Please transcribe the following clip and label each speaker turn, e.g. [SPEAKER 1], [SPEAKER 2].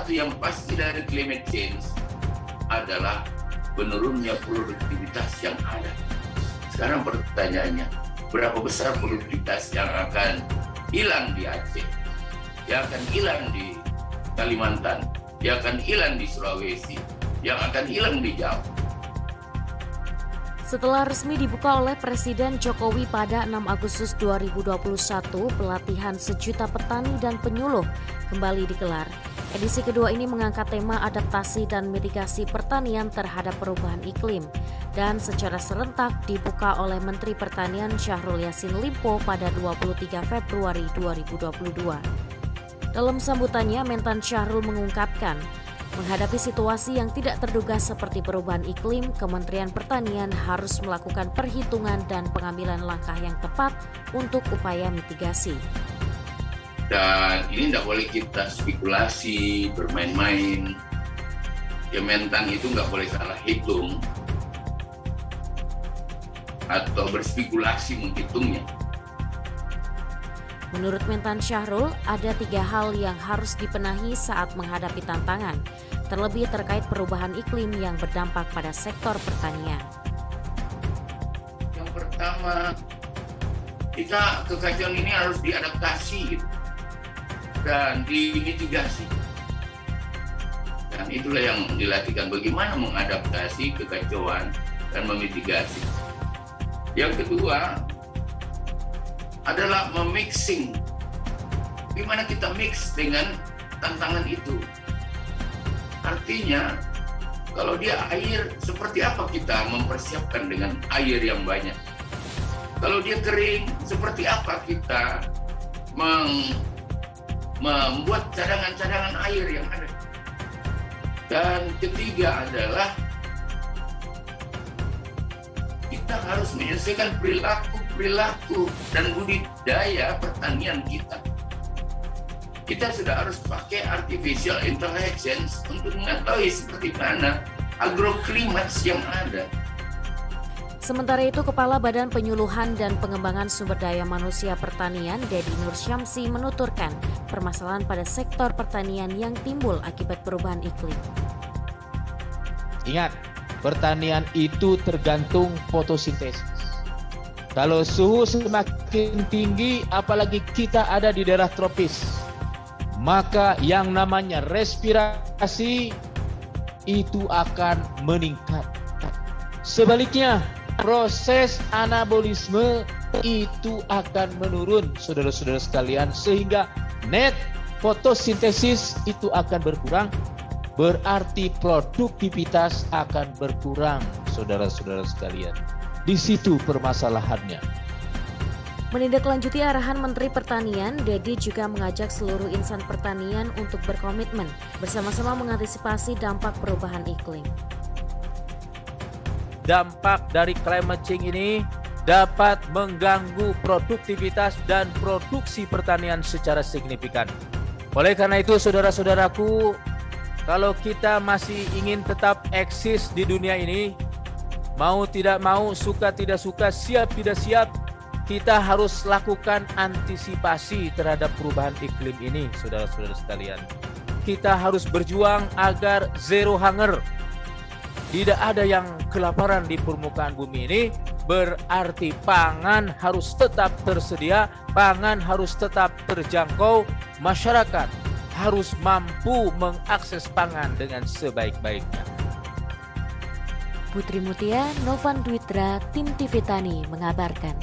[SPEAKER 1] satu yang pasti dari climate change adalah menurunnya produktivitas yang ada. Sekarang pertanyaannya, berapa besar produktivitas yang akan hilang di Aceh, yang akan hilang di Kalimantan, yang akan hilang di Sulawesi, yang akan hilang di Jawa?
[SPEAKER 2] Setelah resmi dibuka oleh Presiden Jokowi pada 6 Agustus 2021, pelatihan sejuta petani dan penyuluh kembali digelar. Edisi kedua ini mengangkat tema adaptasi dan mitigasi pertanian terhadap perubahan iklim dan secara serentak dibuka oleh Menteri Pertanian Syahrul Yassin Limpo pada 23 Februari 2022. Dalam sambutannya, Mentan Syahrul mengungkapkan, menghadapi situasi yang tidak terduga seperti perubahan iklim, Kementerian Pertanian harus melakukan perhitungan dan pengambilan langkah yang tepat untuk upaya mitigasi.
[SPEAKER 1] Dan ini tidak boleh kita spekulasi, bermain-main. Ya, Mentan itu nggak boleh salah hitung atau berspekulasi menghitungnya.
[SPEAKER 2] Menurut Mentan Syahrul, ada 3 hal yang harus dipenahi saat menghadapi tantangan, terlebih terkait perubahan iklim yang berdampak pada sektor pertanian.
[SPEAKER 1] Yang pertama, kita kekacauan ini harus diadaptasi dan dimitigasi. Dan itulah yang dilatihkan, bagaimana mengadaptasi kekacauan dan memitigasi. Yang kedua adalah memixing. Gimana kita mix dengan tantangan itu? Artinya, kalau dia air, seperti apa kita mempersiapkan dengan air yang banyak? Kalau dia kering, seperti apa kita membuat cadangan-cadangan air yang ada? Dan ketiga adalah kita harus menyelesaikan perilaku dan budidaya pertanian kita. Kita sudah harus pakai artificial intelligence untuk mengetahui seperti mana agroklimats yang ada.
[SPEAKER 2] Sementara itu, Kepala Badan Penyuluhan dan Pengembangan Sumber Daya Manusia Pertanian, Dedi Nur Syamsi, menuturkan permasalahan pada sektor pertanian yang timbul akibat perubahan iklim.
[SPEAKER 3] Ingat, pertanian itu tergantung fotosintesis. Kalau suhu semakin tinggi, apalagi kita ada di daerah tropis, maka yang namanya respirasi itu akan meningkat. Sebaliknya, proses anabolisme itu akan menurun, saudara-saudara sekalian, sehingga net fotosintesis itu akan berkurang, berarti produktivitas akan berkurang, saudara-saudara sekalian. Di situ permasalahannya.
[SPEAKER 2] Menindaklanjuti arahan Menteri Pertanian, Dedi juga mengajak seluruh insan pertanian untuk berkomitmen bersama-sama mengantisipasi dampak perubahan iklim.
[SPEAKER 4] Dampak dari climate change ini dapat mengganggu produktivitas dan produksi pertanian secara signifikan. Oleh karena itu, saudara-saudaraku, kalau kita masih ingin tetap eksis di dunia ini, mau tidak mau, suka tidak suka, siap tidak siap, kita harus lakukan antisipasi terhadap perubahan iklim ini, saudara-saudara sekalian. Kita harus berjuang agar zero hunger. Tidak ada yang kelaparan di permukaan bumi ini, berarti pangan harus tetap tersedia, pangan harus tetap terjangkau, masyarakat harus mampu mengakses pangan dengan sebaik-baiknya.
[SPEAKER 2] Putri Mutia, Novan Dwitra, Tim TV Tani mengabarkan.